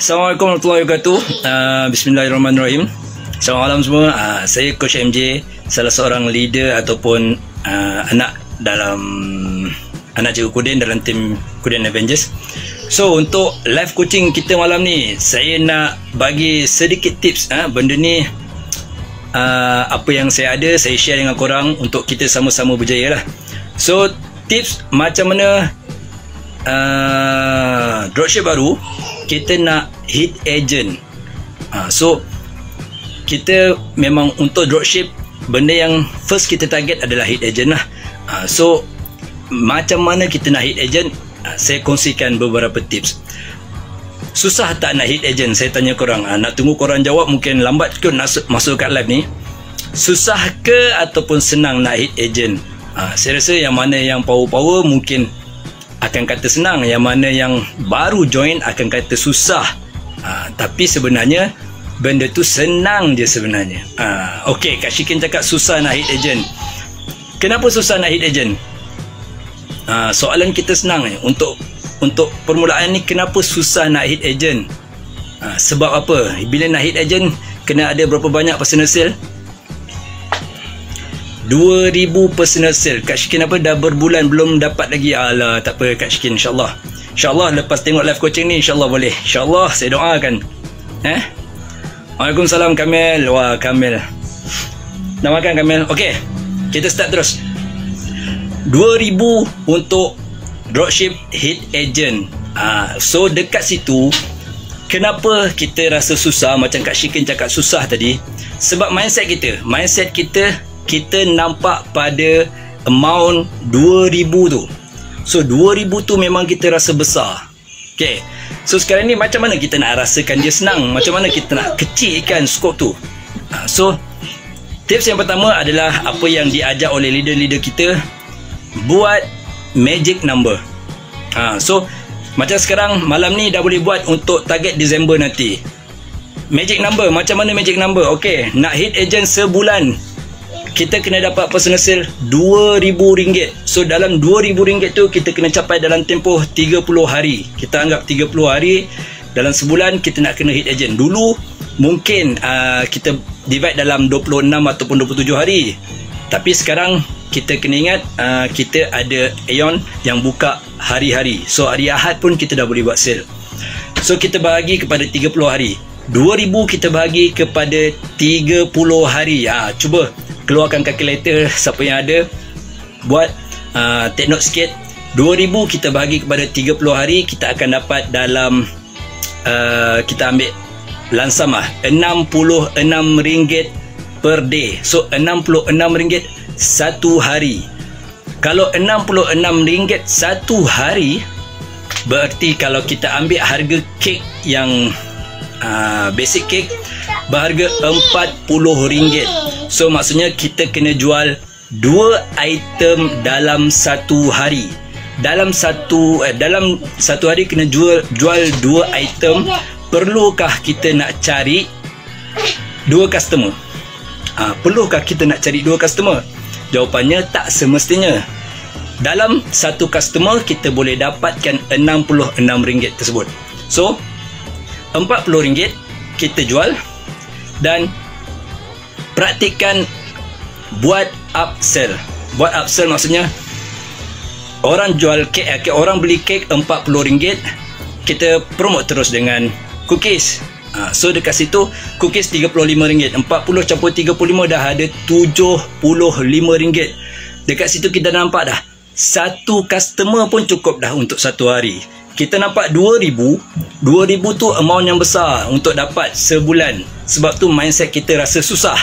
Assalamualaikum warahmatullahi wabarakatuh. Bismillahirrahmanirrahim. Selamat malam semua. Saya Coach MJ, salah seorang leader ataupun anak cikgu Kuden dalam tim Kuden Avengers. So untuk live coaching kita malam ni, saya nak bagi sedikit tips. Benda ni apa yang saya ada, saya share dengan korang untuk kita sama-sama berjaya lah. So tips macam mana dropship baru, kita nak hit agent. So kita memang untuk dropship, benda yang first kita target adalah hit agent lah. So macam mana kita nak hit agent, saya kongsikan beberapa tips. Susah tak nak hit agent? Saya tanya korang, nak tunggu korang jawab, mungkin lambat kot nak masuk kat live ni. Susah ke ataupun senang nak hit agent? Saya rasa yang mana yang power-power mungkin akan kata senang, yang mana yang baru join akan kata susah. Tapi sebenarnya benda tu senang je sebenarnya. Okey, Kak Syikin cakap susah nak hit agent. Kenapa susah nak hit agent? Soalan kita senang ni. Untuk permulaan ni, kenapa susah nak hit agent? Sebab apa? Bila nak hit agent, kena ada berapa banyak personal sale? 2000 personal sale. Kak Syikin apa dah berbulan belum dapat lagi. Alah, tak apa Kak Syikin, InsyaAllah lepas tengok live coaching ni, InsyaAllah boleh. InsyaAllah, saya doakan. Waalaikumsalam Kamil. Wah, Kamil nak makan Kamil. Okey, kita start terus. 2000 untuk dropship hit agent. So dekat situ, kenapa kita rasa susah? Macam Kak Syikin cakap susah tadi, sebab mindset kita nampak pada amount 2000 tu. So 2000 tu memang kita rasa besar. Okay, so sekarang ni macam mana kita nak rasakan dia senang? Macam mana kita nak kecilkan skop tu? So tips yang pertama adalah apa yang diajar oleh leader-leader kita, buat magic number. So macam sekarang malam ni dah boleh buat untuk target Disember nanti. Magic number, macam mana magic number? Okay, nak hit agent sebulan, kita kena dapat personal sale RM2,000. So dalam RM2,000 tu kita kena capai dalam tempoh 30 hari. Kita anggap 30 hari, dalam sebulan kita nak kena hit agent. Dulu mungkin kita divide dalam 26 ataupun 27 hari. Tapi sekarang kita kena ingat, kita ada Aeon yang buka hari-hari. So hari Ahad pun kita dah boleh buat sale. So kita bahagi kepada 30 hari. 2000 kita bahagi kepada 30 hari. Cuba keluarkan calculator, siapa yang ada, buat take note sikit. 2000 kita bahagi kepada 30 hari, kita akan dapat dalam kita ambil lansam RM66 per day. So RM66 satu hari. Kalau RM66 satu hari, berarti kalau kita ambil harga kek yang basic cake berharga RM40. So maksudnya kita kena jual 2 item dalam satu hari. Dalam satu hari kena jual 2 item. Perlukah kita nak cari 2 customer? Perlukah kita nak cari 2 customer? Jawapannya tak semestinya. Dalam satu customer kita boleh dapatkan RM66 tersebut. So RM40 kita jual, dan praktikkan buat upsell. Buat upsell maksudnya orang jual kek, orang beli kek RM40, kita promote terus dengan cookies. So dekat situ cookies RM35, 40 campur 35 dah ada RM75. Dekat situ kita nampak dah, satu customer pun cukup dah untuk satu hari. Kita nampak 2000 tu amount yang besar untuk dapat sebulan. Sebab tu mindset kita rasa susah.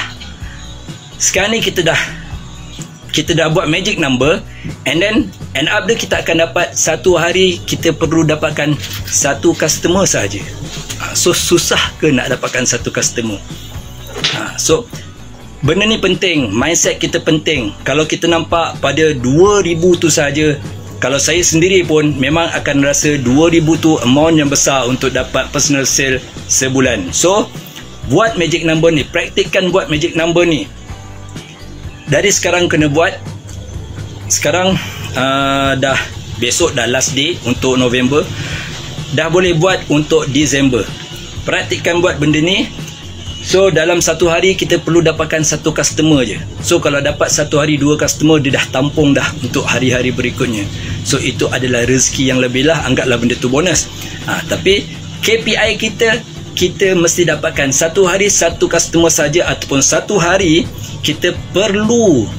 Sekarang ni kita dah buat magic number, and then end up dia kita akan dapat satu hari kita perlu dapatkan satu customer saja. So susah ke nak dapatkan satu customer? So benda ni penting, mindset kita penting. Kalau kita nampak pada 2000 tu saja, kalau saya sendiri pun memang akan rasa 2000 tu amount yang besar untuk dapat personal sale sebulan. So buat magic number ni, praktikkan buat magic number ni. Dari sekarang kena buat. Sekarang besok dah last day untuk November. Dah boleh buat untuk Disember. praktikkan buat benda ni. So dalam satu hari kita perlu dapatkan satu customer je. So kalau dapat satu hari 2 customer, dia dah tampung dah untuk hari-hari berikutnya. So itu adalah rezeki yang lebih lah, anggaplah benda tu bonus. Tapi KPI kita mesti dapatkan satu hari satu customer saja, ataupun satu hari kita perlu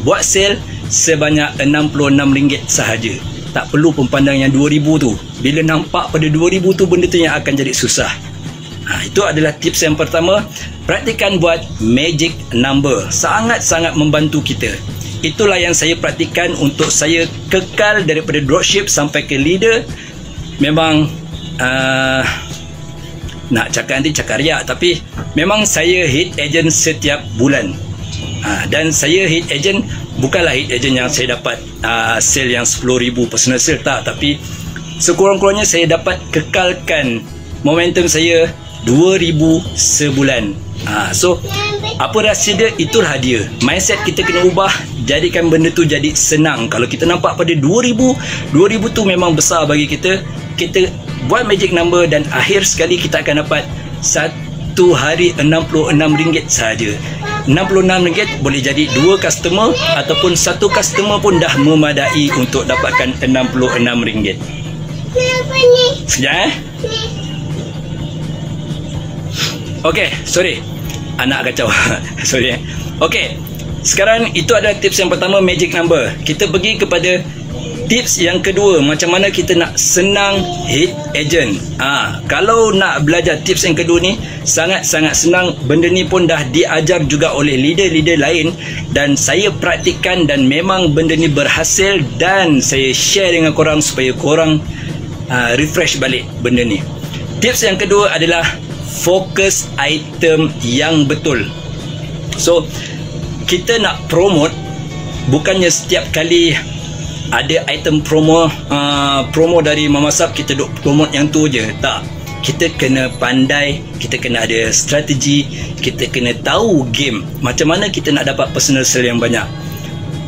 buat sale sebanyak RM66 sahaja. Tak perlu pun pandang yang 2000 tu. Bila nampak pada 2000 tu, benda tu yang akan jadi susah. Itu adalah tips yang pertama. Praktikan buat magic number. Sangat-sangat membantu kita. Itulah yang saya praktikan untuk saya kekal daripada dropship sampai ke leader. Memang nak cakap nanti cakap riak, tapi memang saya hit agent setiap bulan. Dan saya hit agent, bukanlah hit agent yang saya dapat sale yang 10,000 personal sale, tak. Tapi sekurang-kurangnya saya dapat kekalkan momentum saya 2,000 sebulan. So apa rahsia dia? Itulah dia. Mindset kita kena ubah, jadikan benda tu jadi senang. Kalau kita nampak pada 2,000 tu memang besar bagi kita, kita buat magic number dan akhir sekali kita akan dapat satu hari RM66 sahaja. RM66 boleh jadi 2 customer, ataupun satu customer pun dah memadai untuk dapatkan RM66. Sekejap Okey, sorry. Anak kacau. Sorry. Okey. Sekarang itu adalah tips yang pertama, magic number. Kita pergi kepada tips yang kedua, macam mana kita nak senang hit agent. Kalau nak belajar tips yang kedua ni, sangat-sangat senang. Benda ni pun dah diajar juga oleh leader-leader lain, dan saya praktikkan dan memang benda ni berhasil, dan saya share dengan korang supaya korang refresh balik benda ni. Tips yang kedua adalah fokus item yang betul. So kita nak promote, bukannya setiap kali ada item promo dari Mama Sap kita duk promote yang tu je. Tak, kita kena pandai, kita kena ada strategi, kita kena tahu game macam mana kita nak dapat personal sale yang banyak.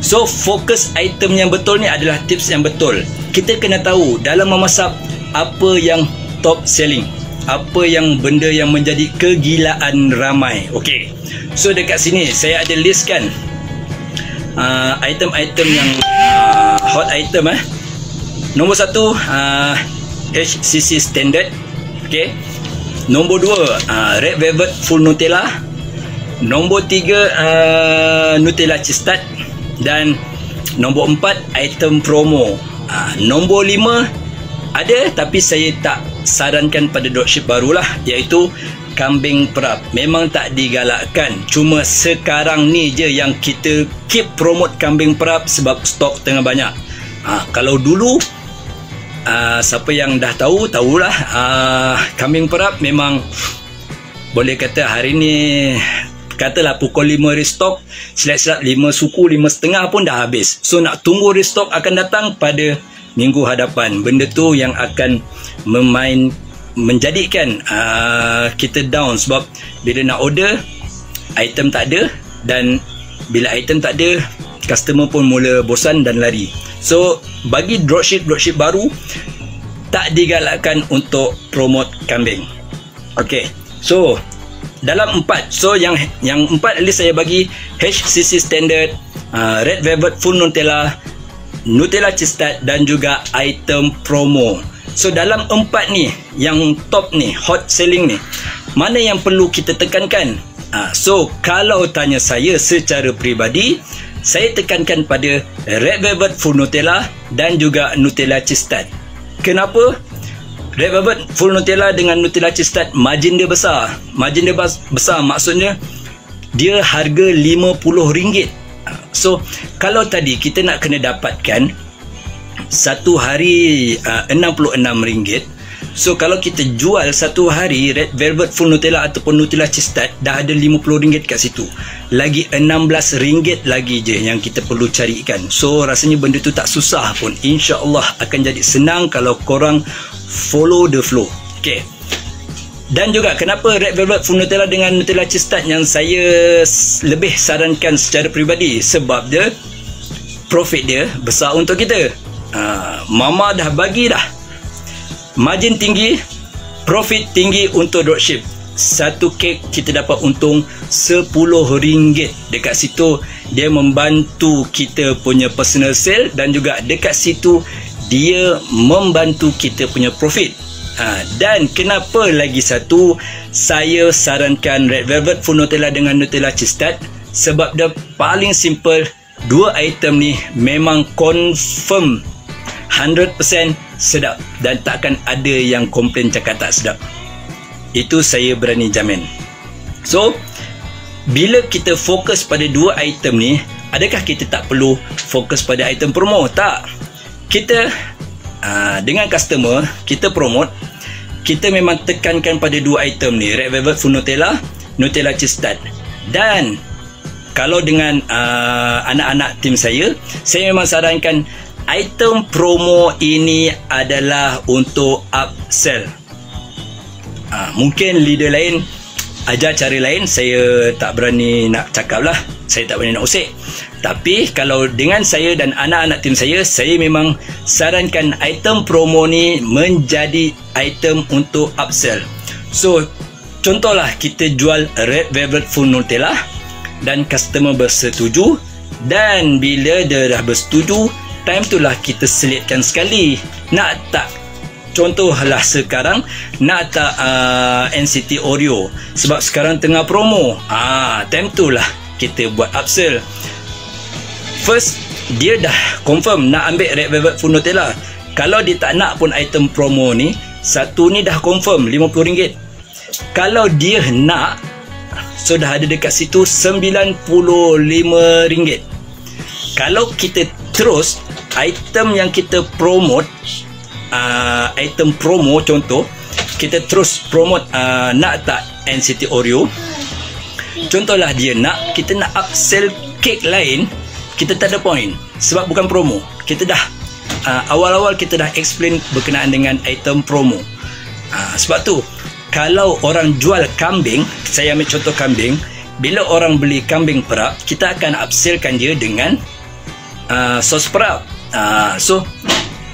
So fokus item yang betul ni adalah tips yang betul. Kita kena tahu dalam Mama Sap apa yang top selling, apa yang benda yang menjadi kegilaan ramai. Okey, so dekat sini saya ada listkan item-item yang hot item. Nombor 1 HCC standard. Okey. Nombor 2 red velvet full Nutella. Nombor 3 Nutella cheese tart. Dan nombor 4 item promo. Nombor 5 ada, tapi saya tak sarankan pada dropship barulah, iaitu kambing perap. Memang tak digalakkan, cuma sekarang ni je yang kita keep promote kambing perap sebab stok tengah banyak. Kalau dulu siapa yang dah tahu, tahulah. Kambing perap memang boleh kata hari ni, katalah pukul 5 restock, silap-silap 5 suku 5.5 pun dah habis. So nak tunggu restock akan datang pada minggu hadapan. Benda tu yang akan menjadikan kita down, sebab bila nak order item tak ada, dan bila item tak ada customer pun mula bosan dan lari. So bagi dropship baru tak digalakkan untuk promote kambing. Okey, so dalam 4, so yang 4 at least saya bagi HCC standard, red velvet full Nutella, Nutella cheese tart, dan juga item promo. So dalam 4 ni, yang top ni, hot selling ni, mana yang perlu kita tekankan? So kalau tanya saya secara peribadi, saya tekankan pada red velvet full Nutella dan juga Nutella cheese tart. Kenapa? Red velvet full Nutella dengan Nutella cheese tart, margin dia besar. Margin dia besar maksudnya dia harga RM50. So kalau tadi kita nak kena dapatkan satu hari RM66, so kalau kita jual satu hari red velvet full Nutella ataupun Nutella cheese tart, dah ada RM50 kat situ. Lagi RM16 lagi je yang kita perlu carikan. So rasanya benda tu tak susah pun. InsyaAllah akan jadi senang kalau korang follow the flow. Okay. Dan juga kenapa red velvet full Nutella dengan Nutella cheese tart yang saya lebih sarankan secara peribadi, sebab dia profit dia besar untuk kita. Mama dah bagi dah margin tinggi, profit tinggi untuk dropship. Satu kek kita dapat untung RM10. Dekat situ dia membantu kita punya personal sale dan juga dekat situ dia membantu kita punya profit. Dan kenapa lagi satu saya sarankan Red Velvet Full Nutella dengan Nutella Cheese Tart? Sebab dia paling simple. Dua item ni memang confirm 100% sedap dan takkan ada yang komplain cakap tak sedap. Itu saya berani jamin. So, bila kita fokus pada dua item ni, adakah kita tak perlu fokus pada item promo? Tak. Kita dengan customer, kita promote, kita memang tekankan pada dua item ni, Red Velvet Full Nutella, Nutella Cheese Tart. Dan kalau dengan anak-anak tim saya memang sarankan item promo ini adalah untuk upsell. Mungkin leader lain ajar cara lain, saya tak berani nak cakap lah, saya tak berani nak usik. Tapi kalau dengan saya dan anak-anak tim saya memang sarankan item promo ni menjadi item untuk upsell. So contohlah kita jual Red Velvet Full Nutella dan customer bersetuju, dan bila dia dah bersetuju, time tu lah kita selitkan sekali. Nak tak, contohlah sekarang nak tak NCT Oreo sebab sekarang tengah promo, time tu lah kita buat upsell. First, dia dah confirm nak ambil Red Velvet Full Nutella. Kalau dia tak nak pun item promo ni, satu ni dah confirm RM50. Kalau dia nak, so dah ada dekat situ RM95. Kalau kita terus item yang kita promote, item promo contoh, kita terus promote nak tak NCT Oreo, contohlah dia nak, kita nak upsell kek lain, kita tak ada point sebab bukan promo. Kita dah awal-awal kita dah explain berkenaan dengan item promo. Sebab tu kalau orang jual kambing, saya ambil contoh kambing, bila orang beli kambing perap, kita akan upsellkan dia dengan sos perap. So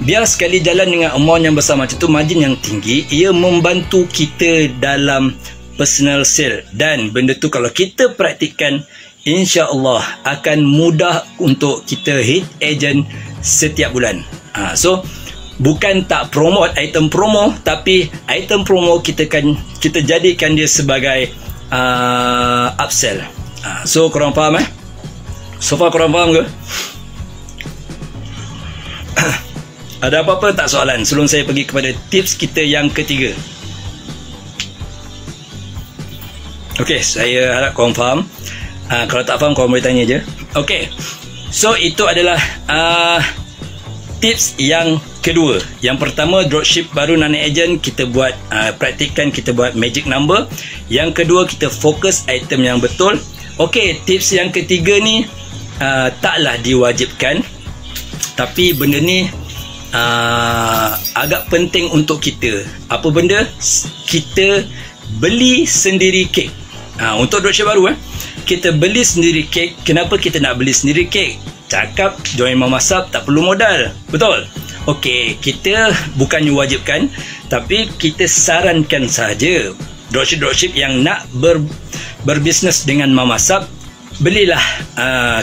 biar sekali jalan dengan amount yang besar macam tu, margin yang tinggi, ia membantu kita dalam personal sale. Dan benda tu kalau kita praktikkan, insya-Allah akan mudah untuk kita hit agent setiap bulan. So bukan tak promote item promo, tapi item promo kita jadikan dia sebagai upsell. So korang faham So far korang faham ke? Ada apa-apa tak soalan sebelum saya pergi kepada tips kita yang ketiga? Okey, saya harap korang faham. Kalau tak faham, korang boleh tanya je. Okey, so itu adalah tips yang kedua. Yang pertama, dropship baru non agent, kita buat praktikkan, kita buat magic number. Yang kedua, kita fokus item yang betul. Okey, tips yang ketiga ni taklah diwajibkan, tapi benda ni agak penting untuk kita. Apa benda? Kita beli sendiri kek. Untuk dropship baru kita beli sendiri kek. Kenapa kita nak beli sendiri kek? Cakap join Mama Sub tak perlu modal, betul? Okey, kita bukannya wajibkan, tapi kita sarankan saja dropship yang nak berbisnes dengan Mama Sub, belilah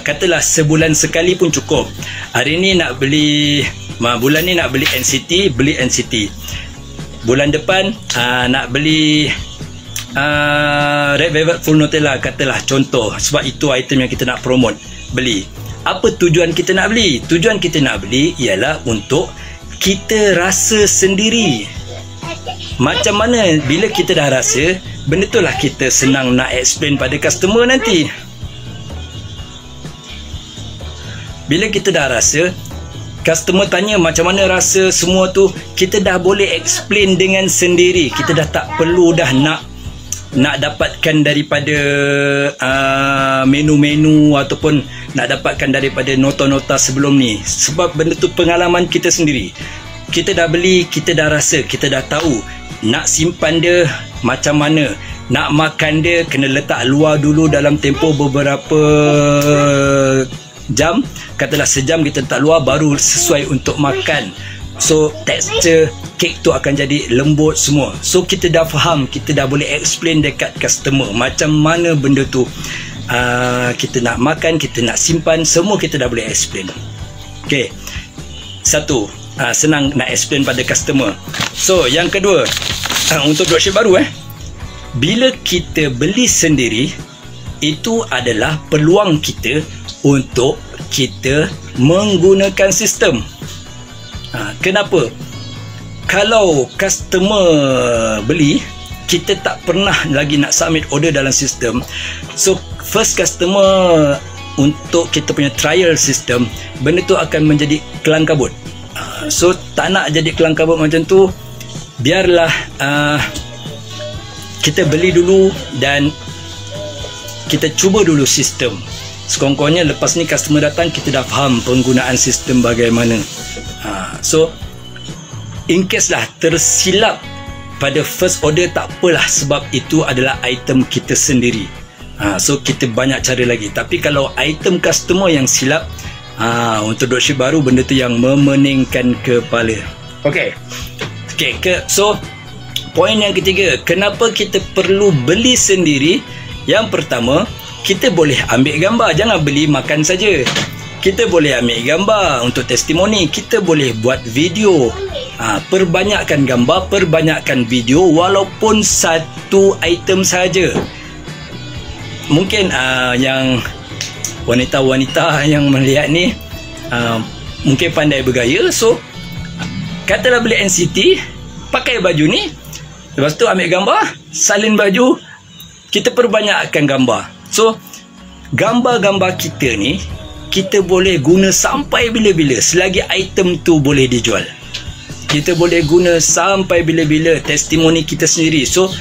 katalah sebulan sekali pun cukup. Hari ni nak beli, bulan ni nak beli NCT, beli NCT. Bulan depan nak beli Red Velvet Full Nutella, katalah contoh, sebab itu item yang kita nak promote, beli. Apa tujuan kita nak beli? Tujuan kita nak beli ialah untuk kita rasa sendiri. Macam mana bila kita dah rasa, benda tu lah kita senang nak explain pada customer nanti. Bila kita dah rasa, customer tanya macam mana rasa semua tu, kita dah boleh explain dengan sendiri. Kita dah tak perlu dah nak dapatkan daripada menu-menu ataupun nak dapatkan daripada nota-nota sebelum ni. Sebab benda tu pengalaman kita sendiri. Kita dah beli, kita dah rasa, kita dah tahu nak simpan dia macam mana, nak makan dia kena letak luar dulu dalam tempoh beberapa jam, katalah sejam kita letak luar baru sesuai untuk makan. So tekstur kek tu akan jadi lembut semua. So kita dah faham, kita dah boleh explain dekat customer macam mana benda tu kita nak makan, kita nak simpan, semua kita dah boleh explain. Okay, satu, senang nak explain pada customer. So yang kedua, untuk dropship baru bila kita beli sendiri, itu adalah peluang kita untuk kita menggunakan sistem. Kenapa? Kalau customer beli, kita tak pernah lagi nak submit order dalam sistem. So first customer untuk kita punya trial system, benda tu akan menjadi kelang kabut. So tak nak jadi kelang kabut macam tu, biarlah kita beli dulu dan kita cuba dulu sistem. Sekurang-kurangnya lepas ni customer datang, kita dah faham penggunaan sistem bagaimana. So in case lah tersilap pada first order, tak apalah, sebab itu adalah item kita sendiri. So kita banyak cara lagi. Tapi kalau item customer yang silap, untuk dropship baru, benda tu yang memeningkan kepala. So poin yang ketiga, kenapa kita perlu beli sendiri? Yang pertama, kita boleh ambil gambar, jangan beli makan saja. Kita boleh ambil gambar untuk testimoni, kita boleh buat video. Perbanyakkan gambar, perbanyakkan video, walaupun satu item saja. Mungkin yang wanita-wanita yang melihat ni mungkin pandai bergaya. So katalah beli NCT, pakai baju ni, lepas tu ambil gambar, salin baju, kita perbanyakkan gambar. So gambar-gambar kita ni kita boleh guna sampai bila-bila, selagi item tu boleh dijual. Kita boleh guna sampai bila-bila, testimoni kita sendiri. So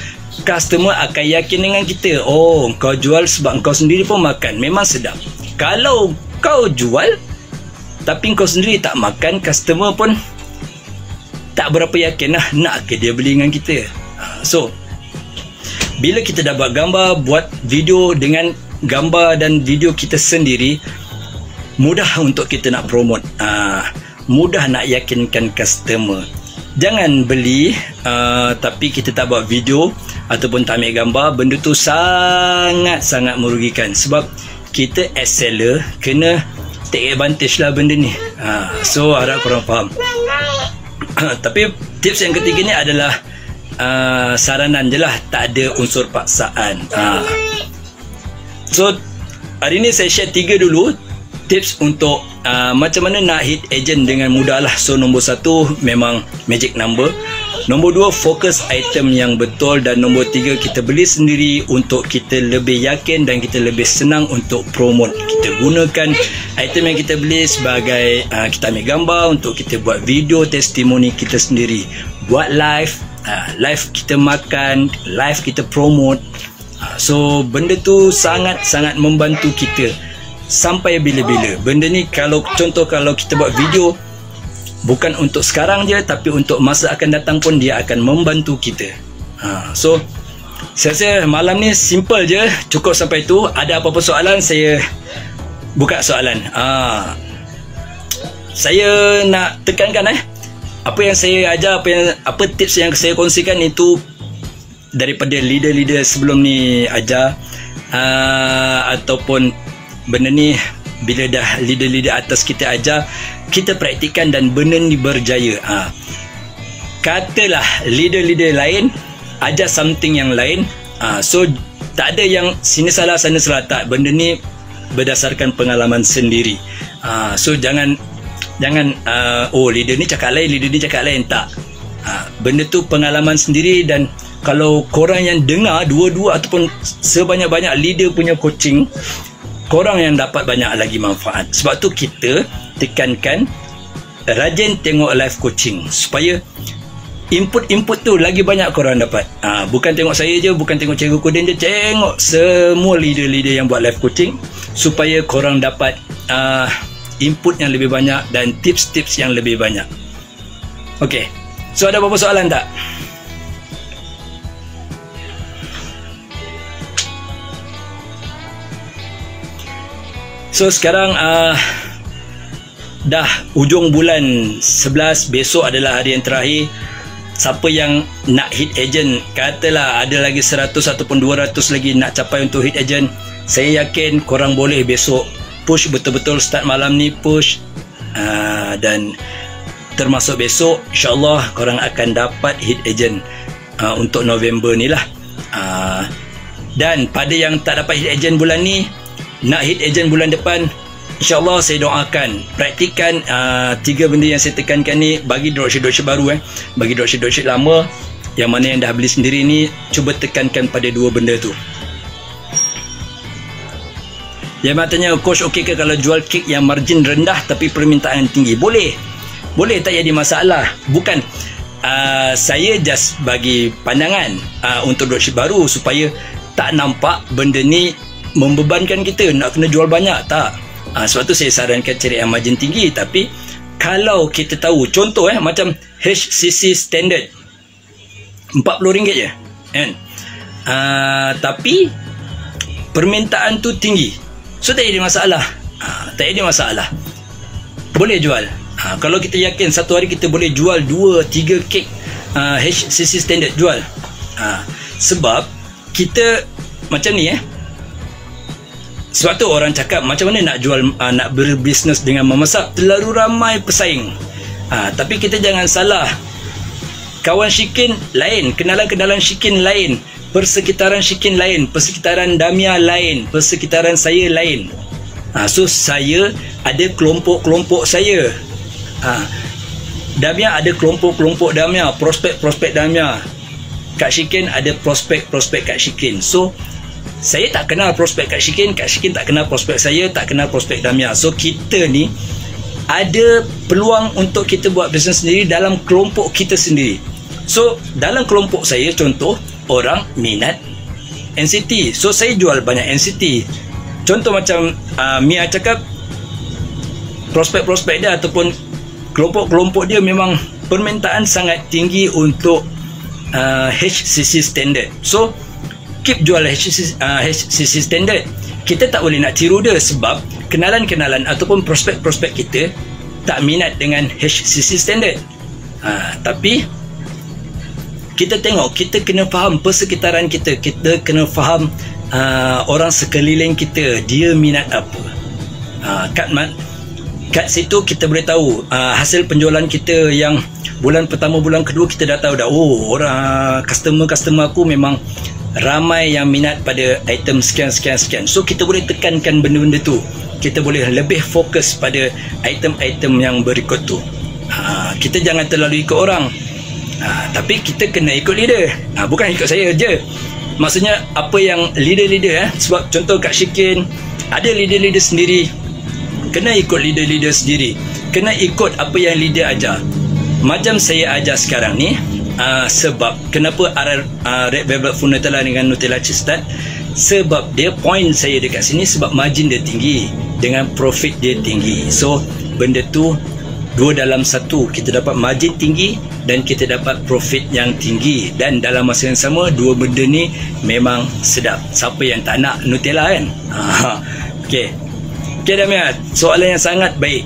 customer akan yakin dengan kita. Oh, kau jual sebab kau sendiri pun makan, memang sedap. Kalau kau jual tapi kau sendiri tak makan, customer pun tak berapa yakin lah nak ke dia beli dengan kita. So bila kita dah buat gambar, buat video dengan gambar dan video kita sendiri, mudah untuk kita nak promote, mudah nak yakinkan customer. Jangan beli tapi kita tak buat video ataupun tak ambil gambar, benda tu sangat-sangat merugikan. Sebab kita as seller kena take advantage lah benda ni. So harap korang faham. Tapi tips yang ketiga ni adalah saranan je lah, tak ada unsur paksaan. So hari ni saya share 3 dulu tips untuk macam mana nak hit agent dengan mudah lah. So nombor 1 memang magic number, nombor 2 fokus item yang betul, dan nombor 3 kita beli sendiri untuk kita lebih yakin dan kita lebih senang untuk promote. Kita gunakan item yang kita beli sebagai kita ambil gambar untuk kita buat video testimoni kita sendiri, buat live kita makan, live kita promote. So benda tu sangat-sangat membantu kita sampai bila-bila. Benda ni kalau contoh kalau kita buat video bukan untuk sekarang je, tapi untuk masa akan datang pun dia akan membantu kita. So saya rasa malam ni simple je, cukup sampai tu. Ada apa-apa soalan, saya buka soalan. Saya nak tekankan apa yang saya ajar, apa tips yang saya kongsikan itu daripada leader-leader sebelum ni ajar, ataupun benda ni bila dah leader-leader atas kita ajar, kita praktikkan dan benda ni berjaya. Katalah leader-leader lain ajar something yang lain, so tak ada yang sini salah sana salah, tak. Benda ni berdasarkan pengalaman sendiri. So jangan oh leader ni cakap lain, leader ni cakap lain, tak. Benda tu pengalaman sendiri. Dan kalau korang yang dengar dua-dua ataupun sebanyak-banyak leader punya coaching, korang yang dapat banyak lagi manfaat. Sebab tu kita tekankan rajin tengok live coaching supaya input tu lagi banyak korang dapat. Bukan tengok saya je, bukan tengok Cikgu Kodin je, tengok semua leader-leader yang buat live coaching supaya korang dapat input yang lebih banyak dan tips-tips yang lebih banyak. Okay, so ada apa-apa soalan tak? So sekarang dah ujung bulan 11, besok adalah hari yang terakhir. Siapa yang nak hit agent, katalah ada lagi 100 ataupun 200 lagi nak capai untuk hit agent, saya yakin korang boleh besok push betul-betul, start malam ni push, dan termasuk besok insyaAllah korang akan dapat hit agent untuk November ni lah. Dan pada yang tak dapat hit agent bulan ni, nak hit agent bulan depan, InsyaAllah saya doakan praktikan 3 benda yang saya tekankan ni. Bagi dropship baru, bagi dropship lama yang mana yang dah beli sendiri ni, cuba tekankan pada 2 benda tu. Yang matanya, coach okey ke kalau jual kek yang margin rendah tapi permintaan tinggi? Boleh, tak jadi masalah. Bukan saya just bagi pandangan untuk dropship baru supaya tak nampak benda ni membebankan kita nak kena jual banyak. Tak. Sebab tu saya sarankan cari yang margin tinggi. Tapi kalau kita tahu, contoh macam HCC standard RM40 je kan, tapi permintaan tu tinggi, so tak ada masalah. Tak ada masalah, boleh jual. Kalau kita yakin satu hari kita boleh jual 2-3 kek HCC standard, jual. Sebab kita macam ni sebab tu orang cakap macam mana nak jual, nak berbisnes dengan memasak, terlalu ramai pesaing. Tapi kita jangan salah, kawan Shikin lain, kenalan-kenalan Shikin lain, persekitaran Shikin lain, persekitaran Damia lain, persekitaran saya lain. So saya ada kelompok-kelompok saya. Damia ada kelompok-kelompok Damia, prospek-prospek Damia. Kak Shikin ada prospek-prospek Kak Shikin. So saya tak kenal prospek Kak Shikin tak kenal prospek saya, tak kenal prospek Damia. So kita ni ada peluang untuk kita buat bisnes sendiri dalam kelompok kita sendiri. So dalam kelompok saya, contoh orang minat NCT, so saya jual banyak NCT. Contoh macam Mia cakap, prospek-prospek dia ataupun kelompok-kelompok dia memang permintaan sangat tinggi untuk HCC standard. So keep jual HCC standard. Kita tak boleh nak tiru dia sebab kenalan-kenalan ataupun prospek-prospek kita tak minat dengan HCC standard. Tapi kita tengok, kita kena faham persekitaran kita, kita kena faham orang sekeliling kita, dia minat apa. Kat situ kita boleh tahu hasil penjualan kita yang bulan pertama, bulan kedua, kita dah tahu dah, oh orang customer aku memang ramai yang minat pada item sekian. So kita boleh tekankan benda-benda tu, kita boleh lebih fokus pada item-item yang berikut tu. Kita jangan terlalu ikut orang, tapi kita kena ikut leader. Bukan ikut saya je, maksudnya apa yang leader-leader sebab contoh Kak Shikin ada leader-leader sendiri, kena ikut leader-leader sendiri, kena ikut apa yang leader ajar. Macam saya ajar sekarang ni, sebab kenapa Red Velvet Full Nutella dengan Nutella Cheese Tart, sebab dia point saya dekat sini sebab margin dia tinggi dengan profit dia tinggi. So benda tu 2 dalam 1, kita dapat margin tinggi dan kita dapat profit yang tinggi, dan dalam masa yang sama 2 benda ni memang sedap. Siapa yang tak nak Nutella kan? Okey Damia, soalan yang sangat baik.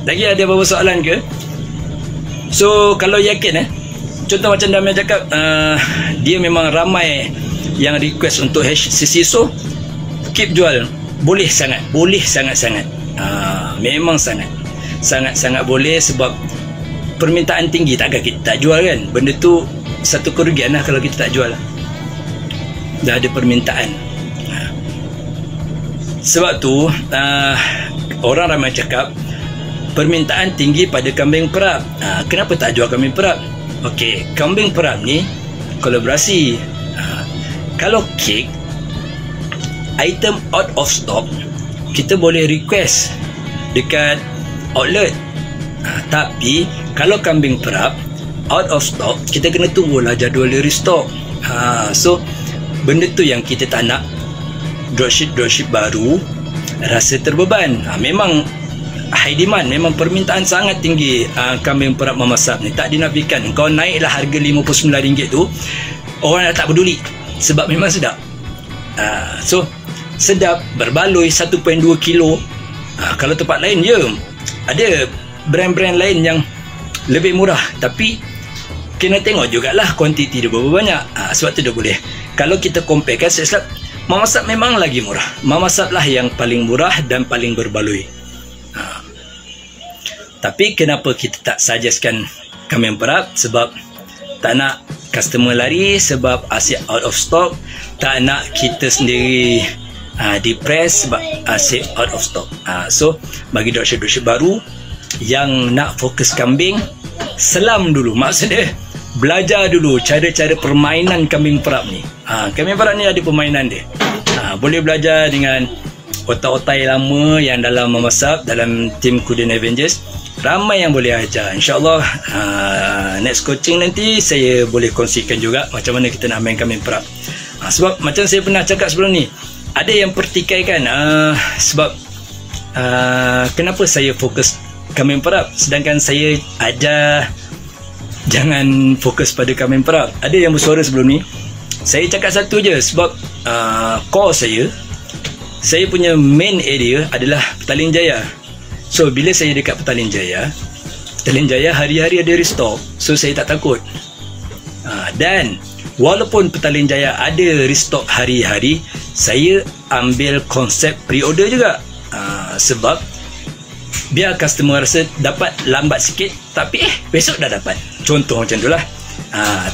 Lagi ada beberapa soalan ke? So kalau yakin contoh macam Damia cakap, dia memang ramai yang request untuk HCC, so keep jual. Boleh sangat, memang sangat boleh, sebab permintaan tinggi. Takkan kita tak jual kan? Benda tu satu kerugian lah kalau kita tak jual. Dah ada permintaan. Sebab tu orang ramai cakap permintaan tinggi pada kambing perap. Kenapa tak jual kambing perap? Okey, kambing perap ni kolaborasi. Kalau kek item out of stock, kita boleh request dekat outlet. Tapi kalau kambing perap out of stock, kita kena tunggulah jadual dia restock. So benda tu yang kita tak nak. Dropship baru rasa terbeban. Memang high demand, memang permintaan sangat tinggi kambing perap memasak ni. Tak dinafikan, kau naiklah harga RM59 tu, orang dah tak peduli sebab memang sedap. So sedap, berbaloi 1.2 kilo Kalau tempat lain, ya, ada brand-brand lain yang lebih murah, tapi kena tengok jugalah kuantiti dia berapa banyak. Sebab tu dia boleh. Kalau kita compare kan, saya silap Mama Sap memang lagi murah. Mama Sap lah yang paling murah dan paling berbaloi. Tapi kenapa kita tak suggestkan Kambing Perap? Sebab tak nak customer lari, sebab asyik out of stock. Tak nak kita sendiri depress sebab asyik out of stock. So bagi dropship baru yang nak fokus kambing, selam dulu. Maksudnya belajar dulu cara-cara permainan Kambing Perap ni. Kambing Perap ni ada permainan dia. Boleh belajar dengan otak-otak lama yang dalam Mama Sap, dalam tim Kuden Avengers. Ramai yang boleh ajar. InsyaAllah next coaching nanti saya boleh kongsikan juga macam mana kita nak main Kambing Perap. Sebab macam saya pernah cakap sebelum ni, ada yang pertikaikan sebab kenapa saya fokus Kambing Perap sedangkan saya ajar jangan fokus pada Kambing Perap. Ada yang bersuara sebelum ni. Saya cakap satu je, sebab core saya punya main area adalah Petaling Jaya. So bila saya dekat Petaling Jaya hari-hari ada restock, so saya tak takut. Dan walaupun Petaling Jaya ada restock hari-hari, saya ambil konsep pre-order juga. Sebab biar customer rasa dapat lambat sikit, tapi besok dah dapat. Contoh macam tu lah.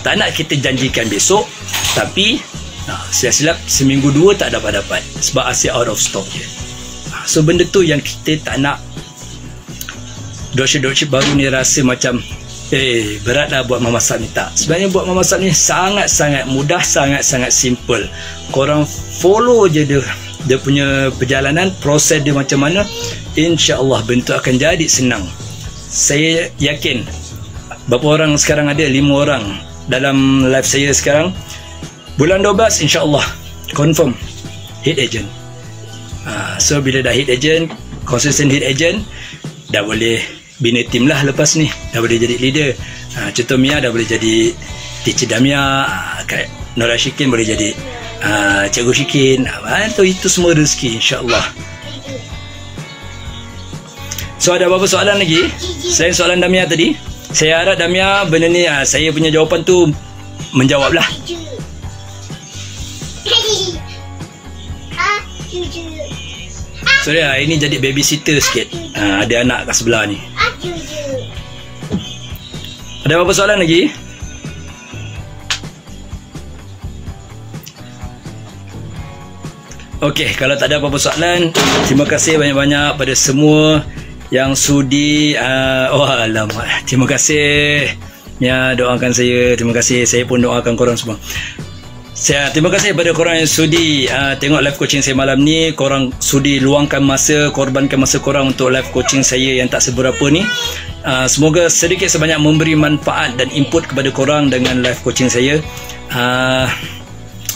Tak nak kita janjikan besok, tapi silap seminggu dua tak dapat sebab asyik out of stock je. So benda tu yang kita tak nak dropship baru ni rasa macam berat lah buat Mama Sap ni. Tak, sebenarnya buat Mama Sap ni sangat-sangat mudah, sangat-sangat simple. Korang follow je dia punya perjalanan, proses dia macam mana, insya-Allah bentuk akan jadi senang. Saya yakin berapa orang sekarang ada, 5 orang dalam live saya sekarang. Bulan 12 insya-Allah confirm hit agent. So bila dah hit agent, consistent hit agent, dah boleh bina tim lah lepas ni. Dah boleh jadi leader. Contoh Mia dah boleh jadi teacher Damia, Nora Syikin boleh jadi Cikgu Syikin. Itu semua rezeki insya-Allah. So ada apa-apa soalan lagi selain soalan Damia tadi? Saya harap Damia benda ni saya punya jawapan tu menjawab lah. Sorry ini jadi babysitter sikit. Ada anak kat sebelah ni. Ada apa-apa soalan lagi? Okey, kalau tak ada apa-apa soalan, terima kasih banyak-banyak pada semua yang sudi. Alamak, terima kasih ya, doakan saya. Terima kasih, saya pun doakan korang semua. Terima kasih kepada korang yang sudi tengok live coaching saya malam ni. Korang sudi luangkan masa, korbankan masa korang untuk live coaching saya yang tak seberapa ni. Semoga sedikit sebanyak memberi manfaat dan input kepada korang dengan live coaching saya.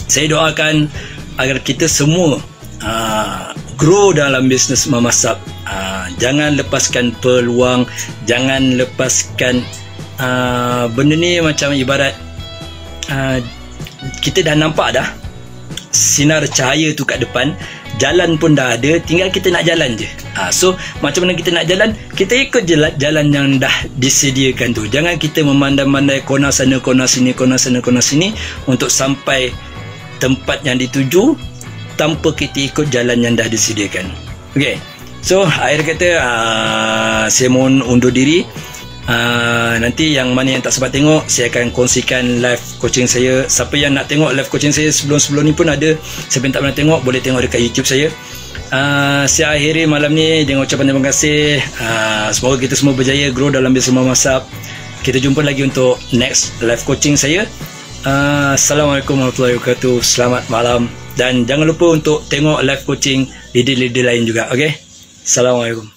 Saya doakan agar kita semua grow dalam bisnes Mama Sap. Jangan lepaskan peluang, jangan lepaskan benda ni. Macam ibarat kita dah nampak dah sinar cahaya tu kat depan, jalan pun dah ada, tinggal kita nak jalan je. So macam mana kita nak jalan? Kita ikut jalan yang dah disediakan tu. Jangan kita memandai-mandai kona sana kona sini, kona sana kona sini untuk sampai tempat yang dituju tanpa kita ikut jalan yang dah disediakan. Okay, so akhir kata saya mohon undur diri. Nanti yang mana yang tak sempat tengok, saya akan kongsikan live coaching saya. Siapa yang nak tengok live coaching saya sebelum-sebelum ni pun ada. Siapa yang tak pernah tengok, boleh tengok dekat YouTube saya. Saya akhiri malam ni dengan ucapan terima kasih. Semoga kita semua berjaya grow dalam bisnes Mama Sap. Kita jumpa lagi untuk next live coaching saya. Assalamualaikum warahmatullahi wabarakatuh. Selamat malam. Dan jangan lupa untuk tengok live coaching leader-leader lain juga. Okay, Assalamualaikum.